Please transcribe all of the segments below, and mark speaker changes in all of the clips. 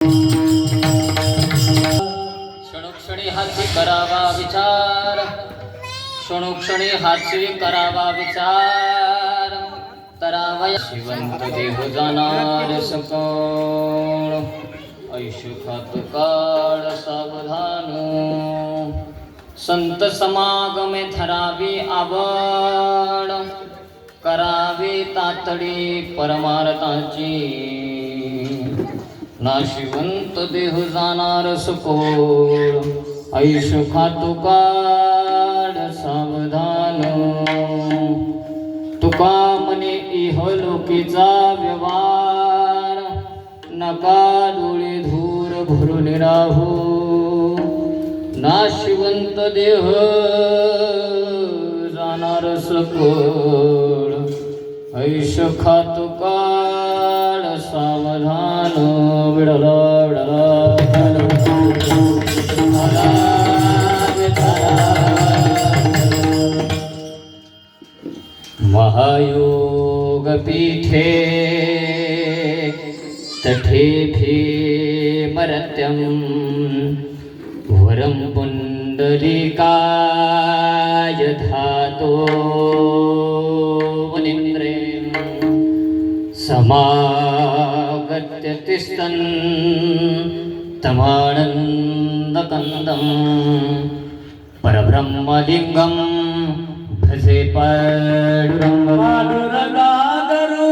Speaker 1: क्षणोक्षणी हाची करावा विचार, क्षणोक्षणी हाची करावा विचार, तरावया शिवंत देह जाणार सकळ, ऐशुखात काळ सावधान, संत समागमे धरावी आवड, करावी तातडी परमार्थाची, नाशिवंत देह जाणार सकोळ, ऐशुखात काळ सावधान, तुका मने इहलोकीचा व्यवहार, नका डोळे धूर भरून राहू, नाशिवंत देह जाणार सकोळ, ऐशुखात काळ सावधान, विडला विडला महायोग पीठे तठे भीमरत्यं, वरं पुंडलिकाय धातो वनिन्द्रे, समागत्य तिष्ठन् तमानन्दकन्दं, परब्रह्मलिङ्गं भजे पांडुरंगा गरु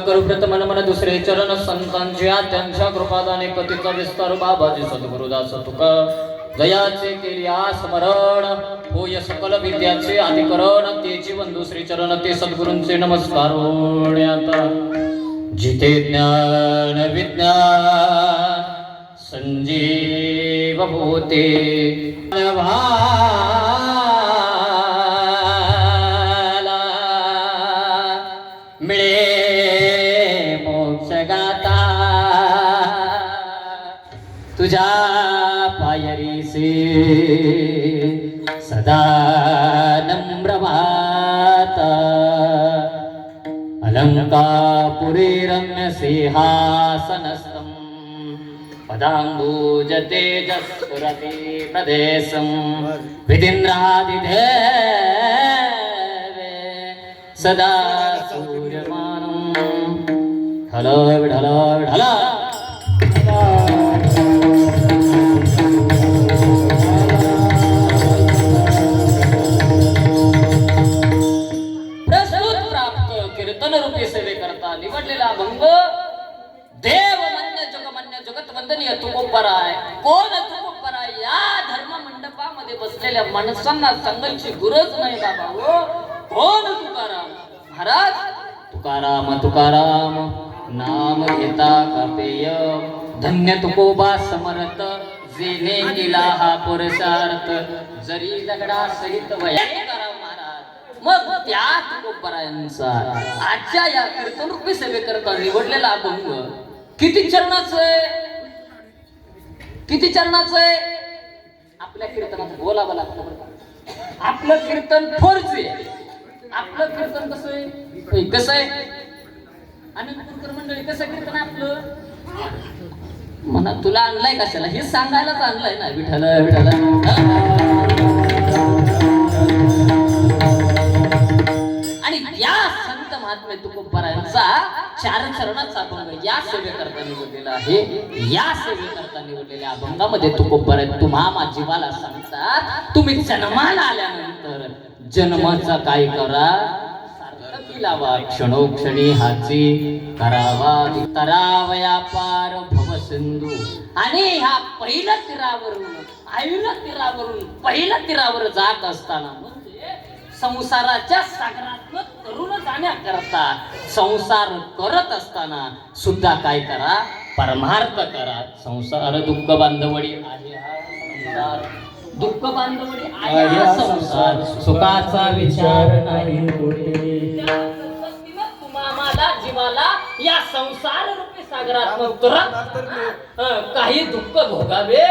Speaker 1: करू प्रथम मन दुसरे चरण संतांच्या त्यांच्या कृपादाने पतीचा विस्तार बाबाजी सद्गुरुदास तुका जयाचे केली स्मरण होय सकल विद्याचे अधिकरण ते जीवन दुसरे चरण ते सद्गुरूंचे नमस्कार होण्याता जिथे ज्ञान विज्ञान संजीव होते मिळे तुझा पायरीसे सदा नम्रमाता, अलंकापुरी रम्य सिंहासनस्थं, पदाम्बुज तेजस्फुरति प्रदेशं, विदिन्द्रादिदेवे सदा सूर्यमानं, ढला ढला ढला निवडलेला भंग देव मन्य जगमन्य जगत वंदनीय तुकोबराय. कोण तुकोबराय? या धर्म मंडपामध्ये बसलेल्या माणसांना सांगायची गरज नाही बाबा. हो कोण तुकाराम महाराज? तुकाराम तुकाराम नाम घेता कापेय धन्य तुकोबा समर्थ जेने केला हा पुरुषार्थ जरी दगडा सहित वया करा महाराज मग त्या तुकोबरायांचा आजच्या या कीर्तनरूपी सेवेकरता निवडलेला अभंग किती चरणाचं आहे किती चरणाचं आहे आपल्या कीर्तनात बोलावं लागतं आपलं कीर्तन फोरचे आपलं कीर्तन कसं आहे आनंदपूरकर मंडळी कसं कीर्तन आपलं म्हणा तुला आणलाय कशाला हे सांगायलाच आणलंय ना विठाला आणि या संत महात्मे तुकोबरायांचा चार चरणाचा अभंग या सेवेकरता निवडलेला आहे या सेवेकरता निवडलेल्या अभंगामध्ये तुकोबराय तुम्हा जीवाला सांगतात तुम्ही जन्माला आल्यानंतर जन्माचा काय करा सार्थकी लावा क्षणोक्षणी हाची करावा तरावया पार भव सिंधू आणि ह्या पहिल्या तीरावरून पहिल्या तीरावर जात असताना म्हणजे संसाराच्या सागरात तरुण जाण्याकरता संसार करत असताना सुद्धा काय करा परमार्थ करा संसार दुःख बांधवडी आहे हा संसार दुःख बांधवडी आहे हा संसार सुखाचा विचार नाही तुम्हाला जीवाला या संसार रूपी सागरात उतरत काही दुःख भोगावे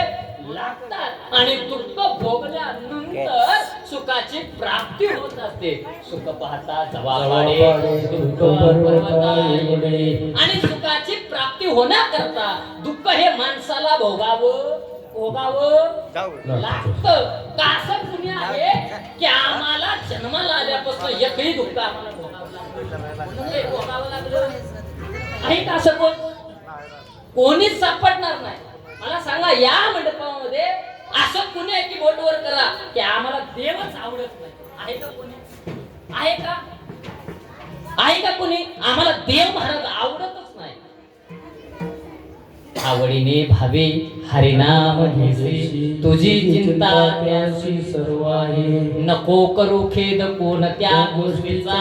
Speaker 1: लागतात आणि दुःख भोगल्यानंतर सुखाची प्राप्ती होत असते सुख पाहता जवाबाडे आणि सुखाची प्राप्ती होण्याकरता दुःख हे माणसाला भोगावं लागतं का असं पुण्य आहे की आम्हाला जन्माला आल्यापासून एकही दुःख आम्हाला भोगावं लागलं आहे का असं कोणीच सापडणार नाही मला सांगा या मंडपामध्ये असं कुणी आहे की बोटवर करा की आम्हाला देवच आवडत नाही आहे का कोणी आहे का कोणी आम्हाला देव महाराज आवडतच नाही आवडीने भावे हरिनाम घेसे तुझी चिंता त्याची सर्व आहे नको करू खेद कोणत्या गोष्टीचा